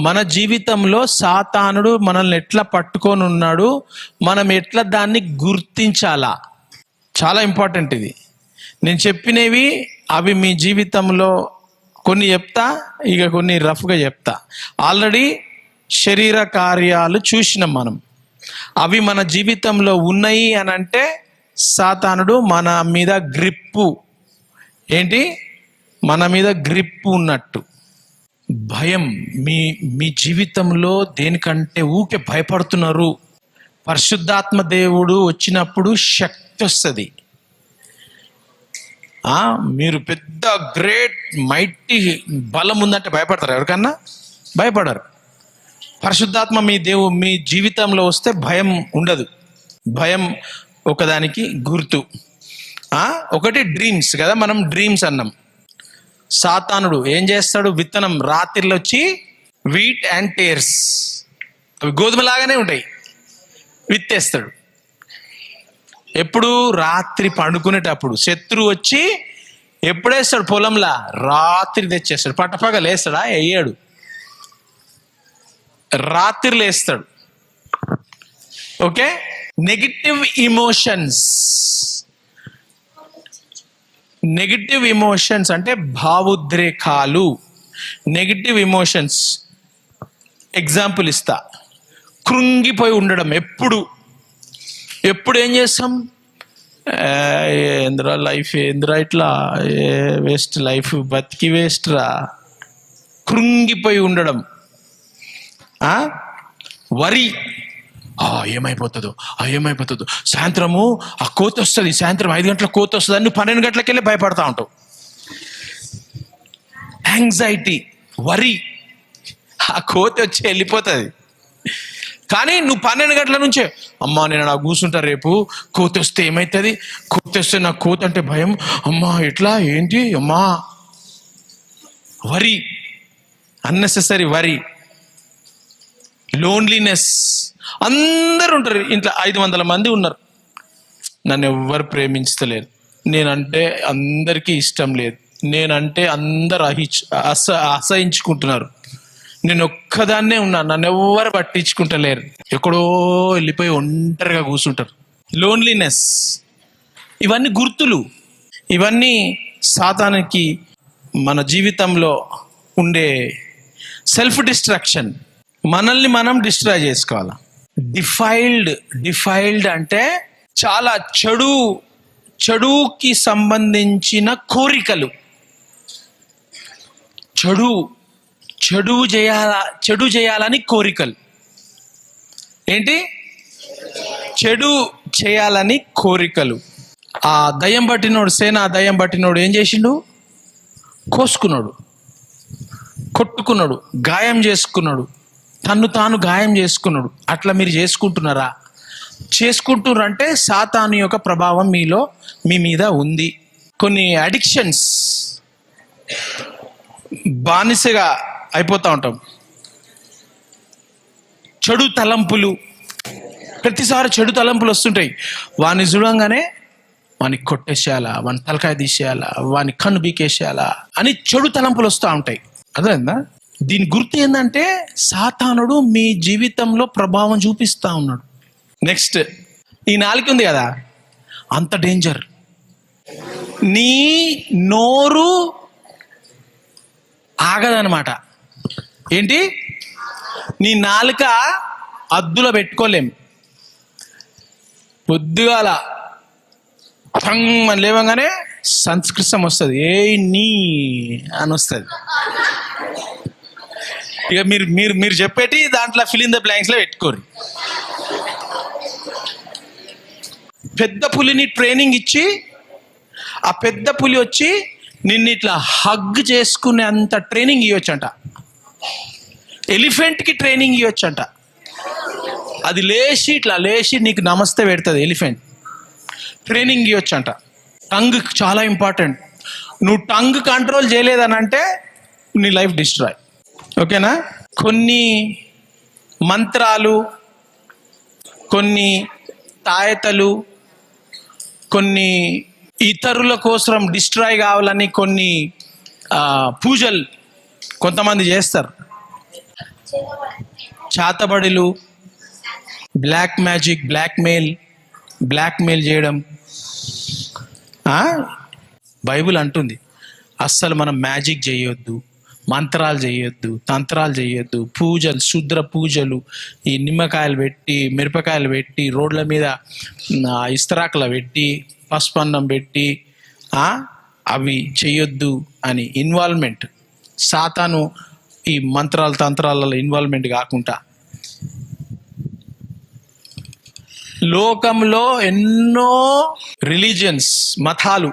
మన జీవితంలో సాతానుడు మనల్ని ఎట్లా పట్టుకొని ఉన్నాడు, మనం ఎట్లా దాన్ని గుర్తించాలా. చాలా ఇంపార్టెంట్ ఇది. నేను చెప్పినవి అవి మీ జీవితంలో కొన్ని చెప్తా, ఇక కొన్ని రఫ్గా చెప్తా. ఆల్రెడీ శరీర కార్యాలు చూసినాం మనం. అవి మన జీవితంలో ఉన్నాయి అని అంటే సాతానుడు మన మీద గ్రిప్పు, ఏంటి, మన మీద గ్రిప్పు ఉన్నట్టు. భయం, మీ జీవితంలో దేనికంటే ఊకే భయపడుతున్నారు. పరిశుద్ధాత్మ దేవుడు వచ్చినప్పుడు శక్తి వస్తుంది. మీరు పెద్ద గ్రేట్ మైటీ బలం ఉందంటే భయపడతారు? ఎవరికన్నా భయపడరు. పరిశుద్ధాత్మ మీ జీవితంలో వస్తే భయం ఉండదు. భయం ఒకదానికి గుర్తు. ఒకటి డ్రీమ్స్ కదా, మనం డ్రీమ్స్ అన్నాం. సాతానుడు ఏం చేస్తాడు? విత్తనం రాత్రిలో వచ్చి వీట్ అండ్ టేర్స్, అవి గోధుమలాగానే ఉంటాయి, విత్తేస్తాడు. ఎప్పుడు? రాత్రి పండుకునేటప్పుడు. శత్రువు వచ్చి ఎప్పుడేస్తాడు? పొలంలా రాత్రి తెచ్చేస్తాడు. పట్టపగ లేస్తాడా? వేయడు, రాత్రి లేస్తాడు. ఓకే. నెగిటివ్ ఇమోషన్స్ అంటే భావోద్రేకాలు. నెగిటివ్ ఇమోషన్స్ ఎగ్జాంపుల్ ఇస్తా. కృంగిపోయి ఉండడం. ఎప్పుడు ఏం చేస్తాం? ఏంద్రా లైఫ్, ఏంద్రా ఇట్లా, వేస్ట్ లైఫ్, బతికి వేస్ట్ రా. కృంగిపోయి ఉండడం. వరి, ఏమైపోతుందో. సాయంత్రము ఆ కోత వస్తుంది, సాయంత్రం 5 గంటల కోత వస్తుంది అని 12 గంటలకు వెళ్ళి భయపడతా ఉంటావు. యాంగ్జైటీ, వరి, ఆ కోత వచ్చి వెళ్ళిపోతుంది. కానీ నువ్వు 12 గంటల నుంచే, అమ్మా నేను నాకు కూర్చుంటా, రేపు కోత వస్తే ఏమవుతుంది, కోత వస్తే నాకు కోత అంటే భయం, అమ్మా ఎట్లా, ఏంటి, అమ్మా. వరి, అన్నెసెసరీ వరి. లోన్లీనెస్. అందరు ఉంటారు ఇంట్లో, 500 మంది ఉన్నారు, నన్ను ఎవ్వరు ప్రేమించలేరు, నేనంటే అందరికీ ఇష్టం లేదు, నేనంటే అందరు అసహించుకుంటున్నారు, నేను ఒక్కదాన్నే ఉన్నాను, నన్ను ఎవ్వరు పట్టించుకుంటలేరు, ఎక్కడో వెళ్ళిపోయి ఒంటరిగా కూర్చుంటారు. లోన్లీనెస్. ఇవన్నీ గుర్తులు. ఇవన్నీ సాతానుకి మన జీవితంలో ఉండే సెల్ఫ్ డిస్ట్రాక్షన్. మనల్ని మనం డిస్ట్రాయ్ చేసుకోవాలి. డిఫైల్డ్ అంటే చాలా చెడుకి సంబంధించిన కోరికలు. చెడు చేయాలని కోరికలు. ఏంటి? చెడు చేయాలని కోరికలు. ఆ దయ్యం పట్టినోడు, సేన దయ్యం పట్టినోడు ఏం చేసిండు? కోసుకున్నాడు, కొట్టుకున్నాడు, గాయం చేసుకున్నాడు, తన్ను తాను గాయం చేసుకున్నాడు. అట్లా మీరు చేసుకుంటున్నారంటే సాతాను యొక్క ప్రభావం మీ మీద ఉంది. కొన్ని అడిక్షన్స్, బానిసగా అయిపోతూ ఉంటాం. చెడు తలంపులు, ప్రతిసారి చెడు తలంపులు వస్తుంటాయి. వాడిని చూడంగానే వాడిని కొట్టేసేయాలా, వాని తలకాయ తీసేయాలా, వాని కన్ను బీకేసేయాలా అని చెడు తలంపులు వస్తూ ఉంటాయి. అర్థమైందా? దీని గుర్తు ఏంటంటే సాతానుడు మీ జీవితంలో ప్రభావం చూపిస్తూ ఉన్నాడు. నెక్స్ట్, ఈ నాలుక ఉంది కదా, అంత డేంజర్. నీ నోరు ఆగదనమాట. ఏంటి? నీ నాలుక అద్దులో పెట్టుకోలేం. పొద్దుగాల అని లేవగానే సంస్కృతం వస్తుంది, నీ అని వస్తుంది. ఇక మీరు చెప్పేటి దాంట్లో ఫిల్ ఇన్ ద బ్లాంక్స్ లో పెట్టుకోరు. పెద్ద పులిని ట్రైనింగ్ ఇచ్చి ఆ పెద్ద పులి వచ్చి నిన్ను ఇట్లా హగ్ చేసుకునే అంత ట్రైనింగ్ ఇవ్వచ్చంట. ఎలిఫెంట్కి ట్రైనింగ్ ఇవ్వచ్చంట. అది లేచి నీకు నమస్తే పెడుతుంది. ఎలిఫెంట్ ట్రైనింగ్ ఇవ్వచ్చంట. టంగ్ చాలా ఇంపార్టెంట్. నువ్వు టంగ్ కంట్రోల్ చేయలేదని అంటే నీ లైఫ్ డిస్ట్రాయ్. ఓకేనా? కొన్ని మంత్రాలు, కొన్ని తాయతలు, కొన్ని ఇతరుల కోసం డిస్ట్రాయ్ కావాలని కొన్ని పూజలు కొంతమంది చేస్తారు. చాతబడులు, బ్లాక్ మ్యాజిక్, బ్లాక్మెయిల్ చేయడం. బైబిల్ అంటుంది అస్సలు మనం మ్యాజిక్ చేయొద్దు, మంత్రాలు చేయొద్దు, తంత్రాలు చేయొద్దు, పూజలు, శుద్ర పూజలు, ఈ నిమ్మకాయలు పెట్టి, మిరపకాయలు పెట్టి, రోడ్ల మీద ఇస్తరాకులు పెట్టి, పసుపన్నం పెట్టి అవి చేయొద్దు అని ఇన్వాల్వ్మెంట్. సాతాను ఈ మంత్రాలు తంత్రాలలో ఇన్వాల్వ్మెంట్ కాకుండా. లోకంలో ఎన్నో రిలీజియన్స్, మతాలు,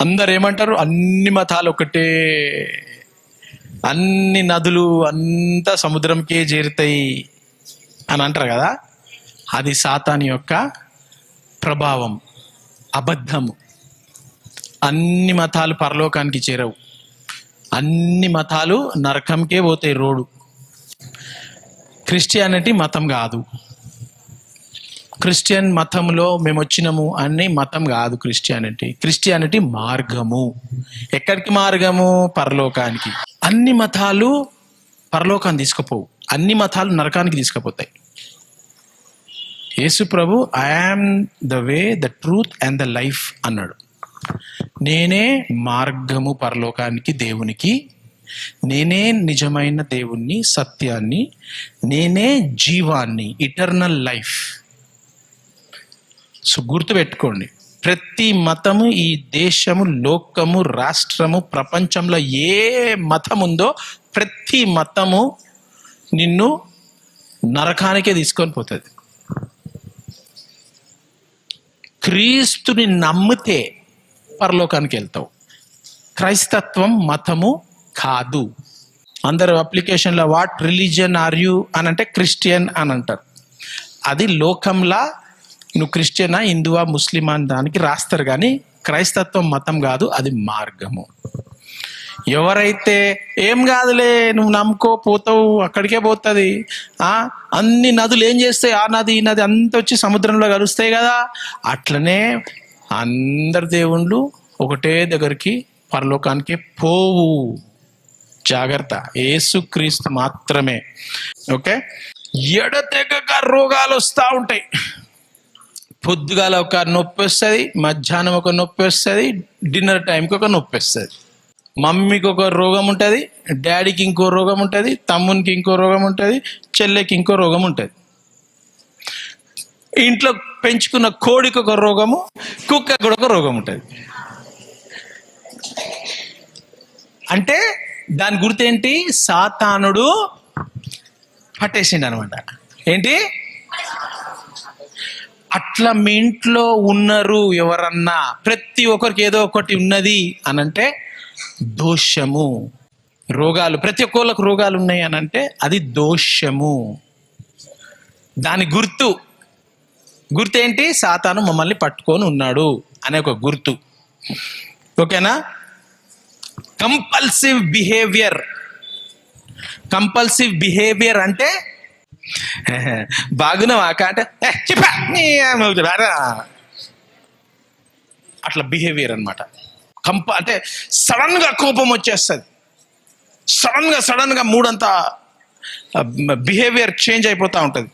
అందరు ఏమంటారు, అన్ని మతాలు ఒకటే, అన్ని నదులు అంతా సముద్రంకే చేరుతాయి అని అంటారు కదా. అది సాతాను యొక్క ప్రభావం, అబద్ధము. అన్ని మతాలు పరలోకానికి చేరవు, అన్ని మతాలు నరకంకే పోతాయి రోడ్డు. క్రిస్టియానిటీ మతం కాదు. క్రిస్టియన్ మతంలో మేము వచ్చినాము అనే మతం కాదు క్రిస్టియానిటీ మార్గము. ఎక్కడికి మార్గము? పరలోకానికి. అన్ని మతాలు పరలోకాన్ని తీసుకుపోవు, అన్ని మతాలు నరకానికి తీసుకుపోతాయి. యేసు ప్రభు I am the way, the truth and the life అన్నాడు. నేనే మార్గము పరలోకానికి, దేవునికి. నేనే నిజమైన దేవుణ్ణి, సత్యాన్ని. నేనే జీవాన్ని, ఇటర్నల్ లైఫ్. సో గుర్తుపెట్టుకోండి, ప్రతి మతము, ఈ దేశము, లోకము, రాష్ట్రము, ప్రపంచంలో ఏ మతం ఉందో ప్రతి మతము నిన్ను నరకానికే తీసుకొని పోతుంది. క్రీస్తుని నమ్మితే పరలోకానికి వెళ్తావు. క్రైస్తత్వం మతము కాదు. అందరు అప్లికేషన్లో వాట్ రిలీజియన్ ఆర్ యూ అని అంటే క్రిస్టియన్ అని అంటారు. అది లోకంలా నువ్వు క్రిస్టియనా, హిందువా, ముస్లిమా అని దానికి రాస్తారు, కానీ క్రైస్తత్వం మతం కాదు, అది మార్గము. ఎవరైతే ఏం కాదులే నువ్వు నమ్ముకో, పోతావు, అక్కడికే పోతుంది. అన్ని నదులు ఏం చేస్తాయి, ఆ నది ఈ నది అంతా వచ్చి సముద్రంలో కలుస్తాయి కదా. అట్లనే అందరు దేవుళ్ళు ఒకటే దగ్గరికి, పరలోకానికి పోవు. జాగ్రత్త, యేసుక్రీస్తు మాత్రమే. ఓకే. ఎడతెగక రోగాలు వస్తూ ఉంటాయి. పొద్దుగాల ఒక నొప్పి వస్తుంది, మధ్యాహ్నం ఒక నొప్పి వస్తుంది, డిన్నర్ టైంకి ఒక నొప్పి వస్తుంది. మమ్మీకి ఒక రోగం ఉంటుంది, డాడీకి ఇంకో రోగం ఉంటుంది, తమ్మునికి ఇంకో రోగం ఉంటుంది, చెల్లెకి ఇంకో రోగం ఉంటుంది. ఇంట్లో పెంచుకున్న కోడికి ఒక రోగము, కుక్కకి కూడా ఒక రోగం ఉంటుంది. అంటే దాని గుర్తేంటి? సాతానుడు పట్టేసిండు అనమాట. ఏంటి? అట్లా మీ ఇంట్లో ఉన్నారు ఎవరన్నా, ప్రతి ఒక్కరికి ఏదో ఒకటి ఉన్నది అనంటే దోషము. రోగాలు, ప్రతి ఒక్కళ్ళకు రోగాలు ఉన్నాయి అనంటే అది దోషము. దాని గుర్తేంటి? సాతాను మమ్మల్ని పట్టుకొని ఉన్నాడు అనే ఒక గుర్తు. ఓకేనా? కంపల్సివ్ బిహేవియర్ అంటే బాగున్నావాక అంటే అట్లా బిహేవియర్ అనమాట. అంటే సడన్ గా కోపం వచ్చేస్తుంది, సడన్ గా మూడంతా బిహేవియర్ చేంజ్ అయిపోతూ ఉంటుంది.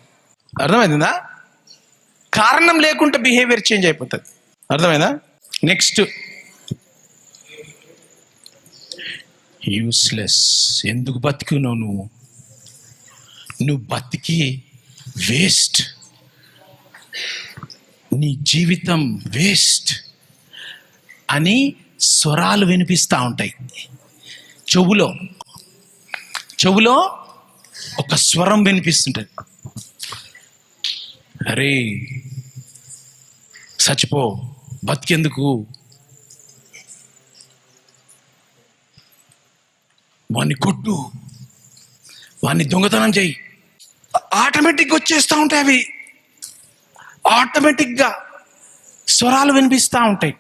అర్థమైందా? కారణం లేకుండా బిహేవియర్ చేంజ్ అయిపోతుంది. అర్థమైందా? Next, useless. ఎందుకు బతికినావు నువ్వు బతికి వేస్ట్, నీ జీవితం వేస్ట్ అని స్వరాలు వినిపిస్తూ ఉంటాయి. చెవులో ఒక స్వరం వినిపిస్తుంటుంది. అరే చచ్చిపో, బతికెందుకు, వాడిని కొట్టు, వాడిని దొంగతనం చెయ్యి. ఆటోమేటిక్గా వచ్చేస్తూ ఉంటాయి. అవి ఆటోమేటిక్గా స్వరాలు వినిపిస్తూ ఉంటాయి.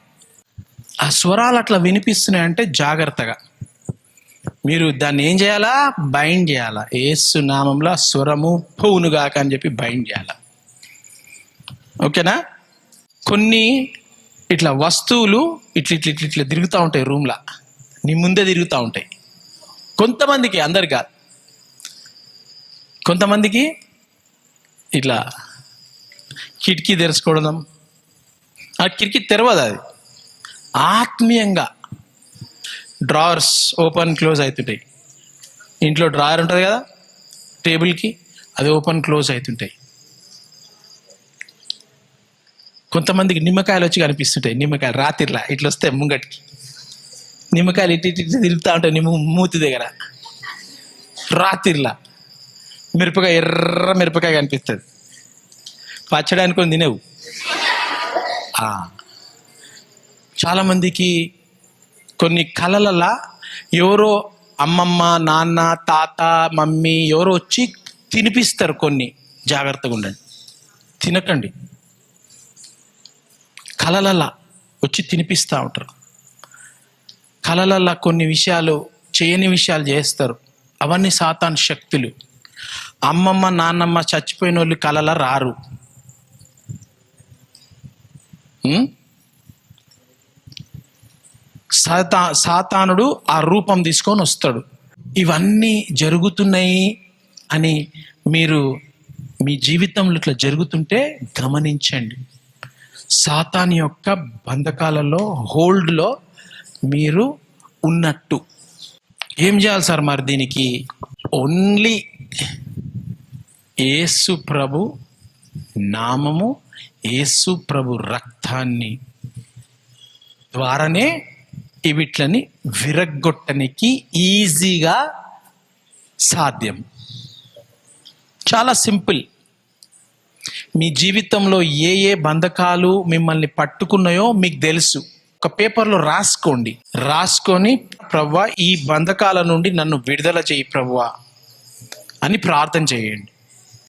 ఆ స్వరాలు అట్లా వినిపిస్తున్నాయి అంటే జాగ్రత్తగా మీరు దాన్ని ఏం చేయాలా? బైండ్ చేయాలా. యేసు నామంలో స్వరము పోవునుగాక అని చెప్పి బైండ్ చేయాలా. ఓకేనా? కొన్ని ఇట్లా వస్తువులు ఇట్లా తిరుగుతూ ఉంటాయి రూమ్లో, నీ ముందే తిరుగుతూ ఉంటాయి. కొంతమందికి, అందరు కాదు. కొంతమందికి ఇట్లా కిటికీ తెరుచుకోవడం, ఆ కిటికీ తెరవదు, అది ఆత్మీయంగా డ్రావర్స్ ఓపెన్ క్లోజ్ అవుతుంటాయి. ఇంట్లో డ్రాయర్ ఉంటుంది కదా టేబుల్కి, అది ఓపెన్ క్లోజ్ అవుతుంటాయి. కొంతమందికి నిమ్మకాయలు వచ్చి కనిపిస్తుంటాయి. నిమ్మకాయలు రాత్రిలా ఇట్లా వస్తాయి ముంగటికి, నిమ్మకాయలు ఇటు ఇటు తిరుగుతూ ఉంటాయి మూతి దగ్గర. రాత్రిలా మిరపకాయ, ఎర్ర మిరపకాయ కనిపిస్తుంది, పచ్చడి అనుకొని తినేవు. చాలామందికి కొన్ని కళలలా ఎవరో అమ్మమ్మ, నాన్న, తాత, మమ్మీ ఎవరో వచ్చి తినిపిస్తారు కొన్ని. జాగ్రత్తగా ఉండండి, తినకండి. కళలలా వచ్చి తినిపిస్తూ ఉంటారు. కళలలా కొన్ని విషయాలు, చేయని విషయాలు చేస్తారు. అవన్నీ సాతాను శక్తులు. అమ్మమ్మ, నాన్నమ్మ చచ్చిపోయిన వాళ్ళు కళల రారు. సాతానుడు ఆ రూపం తీసుకొని వస్తాడు. ఇవన్నీ జరుగుతున్నాయి అని మీరు మీ జీవితంలో ఇట్లా జరుగుతుంటే గమనించండి. సాతాను యొక్క బంధకాలలో, హోల్డ్లో మీరు ఉన్నట్టు. ఏం చేయాలి సార్ మరి దీనికి? ఓన్లీ యేసు ప్రభు నామము, యేసు ప్రభు రక్తాన్ని ద్వారానే వీటిని విరగ్గొట్టనికి ఈజీగా సాధ్యం. చాలా సింపుల్. మీ జీవితంలో ఏ ఏ బంధకాలు మిమ్మల్ని పట్టుకున్నాయో మీకు తెలుసు. ఒక పేపర్లో రాసుకొని ప్రభువా ఈ బంధకాల నుండి నన్ను విడుదల చేయి ప్రభువా అని ప్రార్థన చేయండి.